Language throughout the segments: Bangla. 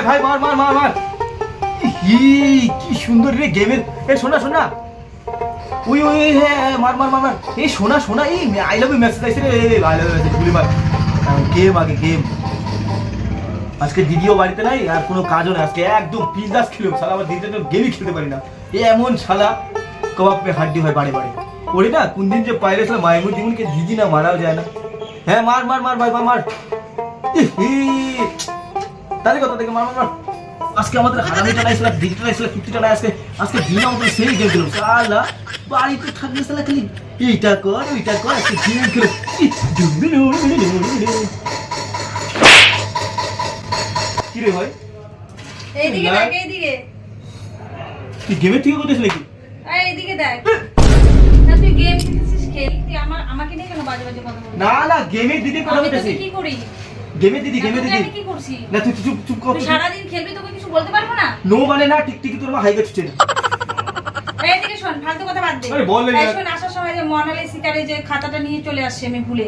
ভাই মার মার মার মার। কি সুন্দর রে গেমের। এই শোনা শোনা, ওই ওই হ্যাঁ মার মার মার মার। এই শোনা শোনা, এই আই লাভ ইউ মেসেজ আইছে রে। আই লাভ ইউ মেসেজ গুলি মার। গেম আগে গেম। আজকে দিদিও বাড়িতে নাই আর কোনো কাজও নাই, আজকে একদম বিন্দাস খেলব। শালা আমার দিদিতে তো গেমই খেলতে পারি না। এমন শালা কবাব পে হাড্ডি হয় বাড়ি বাড়ি। ওরে না কোন দিন যে পাইলে শালা মাইমুন দিমুনকে দিদি না মারাও যায় না। হ্যাঁ মার মার মার ভাই মার। তাহলে কথা থেকে মার মার মার। আজকে আমাদের হারামিটা নাই শালা, দিদিটা নাই শালা, কুত্তিটা নাই। আজকে দিন আমাদের সেই গেম খেলব। শালা বাড়িতে থাকলে শালা খালি এইটা কর ওইটা কর, আজকে গেম খেলব। কি রে ভাই? এইদিকে দেখ, এইদিকে। তুই গেমের থেকে করতেছিস নাকি? এইদিকে দেখ। না তুই গেম খেলছিস, খেল। তুই আমাকে নিয়ে কেন বাজে বাজে কথা বলছিস? না না গেমের দিদি কথা বলতেছি। কি করি? গেমের দিদি আমি কি করছি? না তুই চুপ চুপ কর। তুই সারা দিন খেলবি, তোকে কিছু বলতে পারবো না? নো মানে না, টিকটিকি তোর মা হাই গেছে না। এইদিকে শোন, ফালতু কথা বাদ দে। আরে বল না। এই শোন, আসার সময় যে মোনালিসার যে খাতাটা নিয়ে চলে আসছে আমি ভুলে।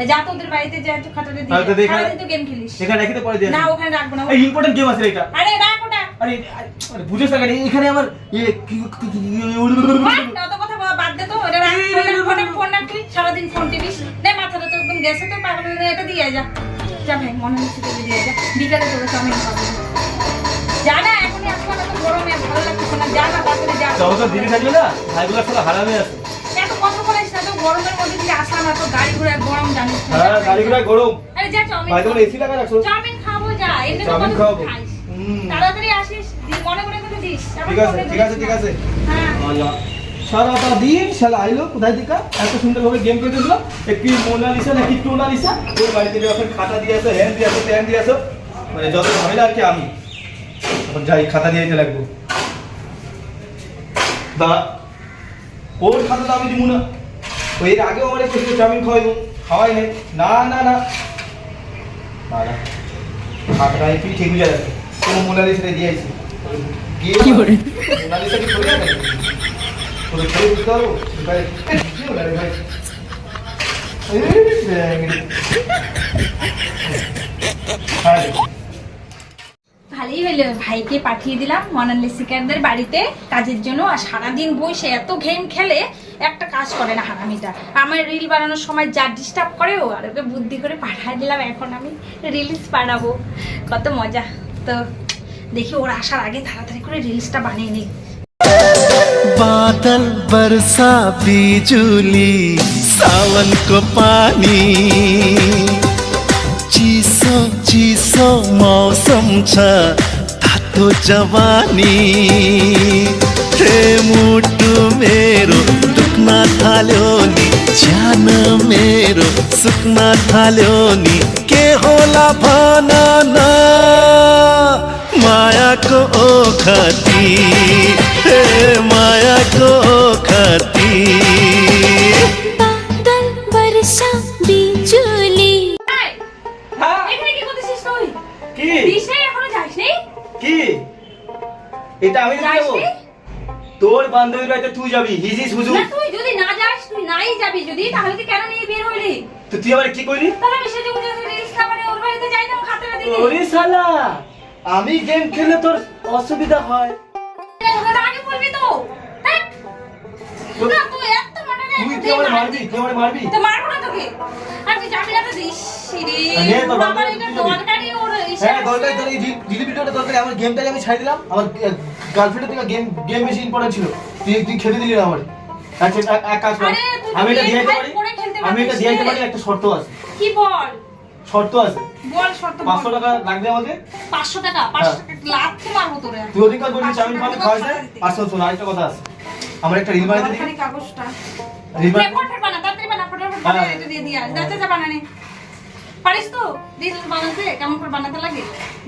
যা তোদের বাড়িতে যা একটু খাতাটা দিয়ে। সারাদিন তো গেম খেলিস। এখানে রেখে দে, পরে দিয়ে না ওখানে রাখবো না। এই ইম্পর্টেন্ট গেম আছে এটা। আরে রাখ ওটা। আরে বুঝেছ না এখানে আমার অত কথা বাদ দে তো। ওটা রাখ। ফোন রাখলি, সারাদিন ফোন টিপিস। নে মাথাটা তো একদম গেছে তো, পাগল হয়ে এটা দিয়ে যা। যা ভাই, মোনালিসাকে দিয়ে যা। বিকালে তোকে চাউমিন খাবো। যা না, এখনই আসবো না, তো গরমে ভালো লাগছে না। যা না, তাড়াতাড়ি যা। যাও তো দিদি থাকলে না ভাইগুলো সব হারামে আছে। এত কত বলিস না তো, গরমের মধ্যে থেকে আসলাম না তো, গাড়ি ঘোড়া গরম জানিস তো। হ্যাঁ গাড়ি ঘোড়া গরম। আরে যা চাউমিন। ভাই তোমার এসি লাগা রাখছো? চাউমিন খাবো যা, এমনি তো চাউমিন কত খাবো। খাইস। তাড়াতাড়ি আসিস, মনে করে করে দিস। ঠিক আছে ঠিক আছে ঠিক আছে। হ্যাঁ সারাটা দিন শালা আইলো কোথায় থেকে এত সুন্দরভাবে গেম খেলতে দিল। একটি মোনালিসা নাকি টোনালিসা ওর বাড়িতে যখন খাতা দিয়ে আসো, হ্যান্ড দিয়ে আসো, ট্যান দিয়ে আসো, মানে যত ঝামেলা আর কি আমি এখন যাই খাতা দিয়ে যেতে লাগবো। দাঁড়া, ওর খাতা তো আমি দিব না। ওই এর আগেও আমার একটু চাউমিন খাওয়াইবো, খাওয়াই নাই। না না না দাঁড়া, খাতাটা একটু ঠিক হয়ে যাচ্ছে। কোনো মোনালিসাকে দিয়ে আইছি কি করে মোনালিসাকে ধরে যাবে তোর ছেলে বুঝতে পারবো ভাই। কি হলো রে ভাই? ভালোই হলো, ভাইকে পাঠিয়ে দিলাম মোনালিসাদের বাড়িতে কাজের জন্য। আর সারাদিন বসে এত গেম খেলে, একটা কাজ করে না হারামিটা। আমার রিল বানানোর সময় যা ডিস্টার্ব করে ও, আর ওকে বুদ্ধি করে পাঠিয়ে দিলাম। এখন আমি রিলস বানাবো, কত মজা। তো দেখি ওর আসার আগে তাড়াতাড়ি করে রিলসটা বানিয়ে নিই। बादल बरसा बिजुली सावन को पानी चिसो चिसो मौसम छ तातो जवानी हे मुटु मेरो दुख्न थाल्यो नि ज्यान मेरो सुक्न थाल्यो नि के होला भन न मायाको ओखती हे मायाको ओखती बादल वर्षा बिजुली। হ্যাঁ এখানে কি করতেছিস তুই? কি দিশে এখনো যাসনি? কি এটা আমি দেবো? যাসনি? তোর বান্ধবীর বাড়িতে তুই যাবি হিজি সুজু। না তুই যদি না যাস, তুই নাই যাবি যদি, তাহলে তুই কেন নিয়ে বের হইলি? তো তুই আবার কি করলি? তাহলে আমি সেজে গুজে রিলস খাবারে ওর বাড়িতে যাই না, খাতাটা দিই। ওরে শালা আমি গেম খেললে তোর অসুবিধা হয়। আগে বলবি তো। ধ্যাৎ। না তুই এত মনে নেই। তুই কি আমারে মারবি? তুই আমারে মারবি? তো মারবো না তোকে। আর তুই যাবি না তো দিস রে। নে তো আমার এটা দরকারি ওর হ্যাঁ দরকারি তোর এই দিদি ভিডিওটা দরকারি। আমার গেমটাকে আমি ছাড় দিলাম। আমার গার্লফ্রেন্ডের থেকে গেম বেশি ইম্পর্টেন্ট ছিল। তুই খেলে দিলি না আমার। আচ্ছা এক কাজ কর, আরে তুই আমি এটা দিয়ে দিতে ভাই পারি। পরে খেলতে আমি এটা পারিস দিয়ে দিতে রে। পারি, একটা শর্ত আছে। কি বল? শর্ত আছে। বল শর্ত বল। 500 টাকা লাগবে আমাকে। 500 টাকা 500 টাকা লাথি মারবো তোরে। তুই অধিকার বলবি চাউমিন খাওয়াতে খাওয়াইছে। আর শোন আরেকটা কথা আছে, আমার একটা রিল বানাতে দিবি। খালি কাগজটা। রিল ফটাফট বানা, তাড়াতাড়ি বানা, ফটাফট বানা, এটা দিয়ে দিয়া। যা বানানি। পারিস তো? দিস বানাতে কেমন করে বানাতে লাগে?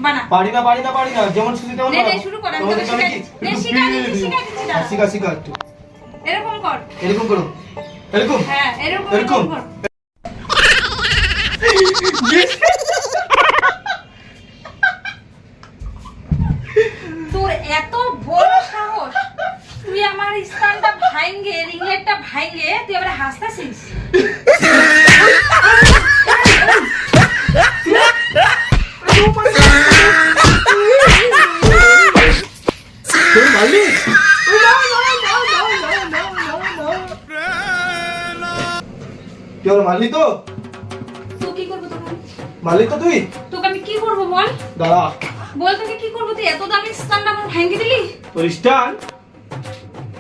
বানা। পারি না যেমন খুশি তেমন নে, নে, শুরু কর, আমি তোকে শিখাই দিচ্ছি। নে, শিখাই দিচ্ছি দাঁড়া। শিখা একটু এরকম কর। এরকম করো, এরকম হ্যাঁ, এরকম কর। তোর এত বড় সাহস, তুই আমার স্থানটা ভাঙে, রিংলেটটা ভাঙে, তুই আবার হাসতাছিস? মালিক তো তুই তোকে আমি কি করবো বল? দাঁড়া বল তোকে কি করবো? তুই এত দামি স্ট্যান্ড আমার ভেঙে দিলি। তোর স্টান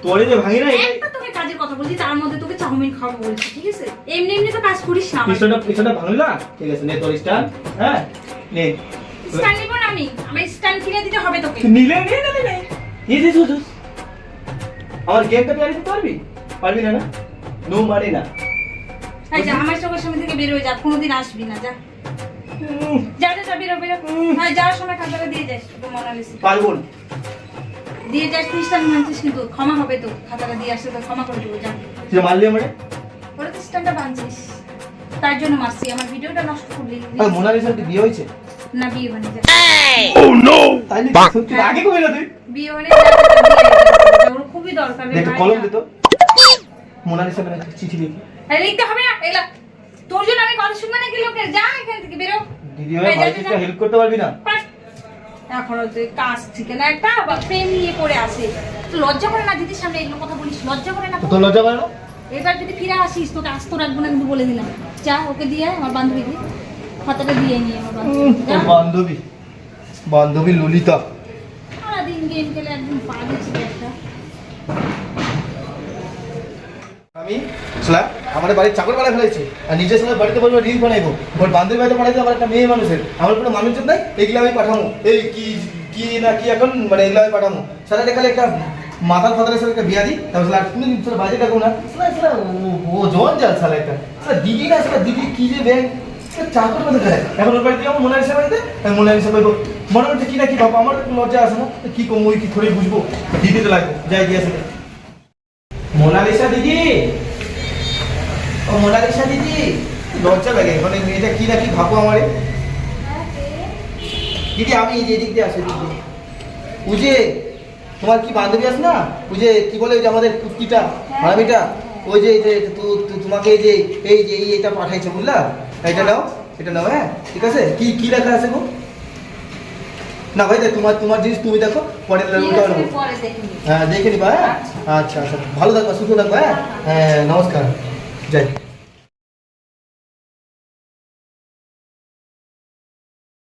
তোরে যে ভাঙি না একটা তোকে কাজের কথা বলছি, তার মধ্যে তোকে চাউমিন খাওয়াবো বলছি, ঠিক আছে? এমনি এমনি তো কাজ করিস না। পিছনটা ভাঙলি না, ঠিক আছে নে তোর স্টান। হ্যাঁ নে স্ট্যান্ড নিবো না আমি, আমার স্ট্যান্ড কিনে দিতে হবে তোকে। নিলে এই যে শুধু আমার গেমটা প্লেয়ার করতে পারবি? পারবি না? না নো মানে না। এই যা, আমার চোখের সামনে থেকে বের হয়ে যা, কোনোদিন আসবি না, যা যা যা যা, বেরো বেরো। হ্যাঁ, যাওয়ার সময় খাতাটা দিয়ে যাস তো মোনালিসা। পারবো না। দিয়ে যাস, খ্রিস্টান মানছিস কিন্তু ক্ষমা হবে তো, খাতাটা দিয়ে আসলে তো ক্ষমা করে দেবো, যা। তুই মারলি আমারে? ওরা খ্রিস্টানটা বানছিস, তার জন্য মারছি, আমার ভিডিওটা নষ্ট করলি। আর মোনালিসার কি বিয়ে হয়েছে? না, বিয়ে মানে যা, তাইলে তুই আগে কই না তুই? বিয়ে মানে ওর খুবই দরকার রে দেখ ভাই। কলম দে তো। মোনালিসা মানে চিঠি লিখি। আরে লিখতে হবে না এগুলা, তোর জন্য আমি কথা শুনবো নাকি লোকের? যা এখান থেকে বেরো। দিদি ভাই ভাইকে হেল্প করতে পারবি না? এখনো তুই কাজ থেকে না একটা বা প্রেম নিয়ে পড়ে আসে, তো লজ্জা করে না দিদির সামনে এগুলো কথা বলিস? লজ্জা করে না? তো তোর লজ্জা করে না? এবার যদি ফিরে আসিস তোকে আস্ত রাখবো না কিন্তু বলে দিলাম। যা, ওকে দিয়ে আয়, আমার বান্ধবীকে খাতাটা দিয়ে নিয়ে আমার তোর বান্ধবী বান্ধবী ললিতা। সারাদিন গেম খেলে একদম পা দিচ্ছি একটা। আমি শুনলাম আমাদের বাড়ির চাকর বানায় ফেলেছে, আর নিজের সঙ্গে বাড়িতে বলবো রিল বানাইবো, ওর বান্ধবী বাড়িতে পাঠাইতে আমার একটা মেয়ে মানুষের, আমার কোনো মানুষজন নাই, এগুলো আমি পাঠাবো। এই কি কি না কি এখন মানে এগুলো আমি পাঠাবো। সাথে দেখালে একটা মাতাল ফাতালের সাথে একটা বিয়া দিই, তারপর আর তুমি তোর বাজে ডাকবো না। ও জন যাল সালা একটা দিদি না, সেটা দিদি কি যে ব্যাগ চাকর মধ্যে দেয়। এখন ওর বাড়িতে যাবো মোনালিসা বাড়িতে, আমি মোনালিসা বলবো মনে হচ্ছে কি না কি ভাবো, আমার কোনো লজ্জা আসে না, কি কম ওই কি করে বুঝবো, দিদিতে লাগবো যাই গিয়ে আসে। মোনালিসা দিদি, ও মোনালিসা দিদি, লজ্জা লাগে মানে মেয়েটা কি না কি ভাবো আমারে। দিদি আমি এই যে এদিক দিয়ে আসি দিদি। বুঝে তোমার কি বান্ধবী আছে না, বুঝে কি বলে ওই যে আমাদের কুর্তিটা হারামিটা, ওই যে তোমাকে এই যে এইটা পাঠাইছে বুঝলা, এটা নাও এটা নাও। হ্যাঁ ঠিক আছে, কি কি লেখা আছে গো? না ভাই তোমার জিনিস তুমি দেখো, পরে হ্যাঁ দেখে নিবা। হ্যাঁ আচ্ছা আচ্ছা, ভালো থাকবা সুস্থ থাকবা। হ্যাঁ হ্যাঁ নমস্কার, যাই।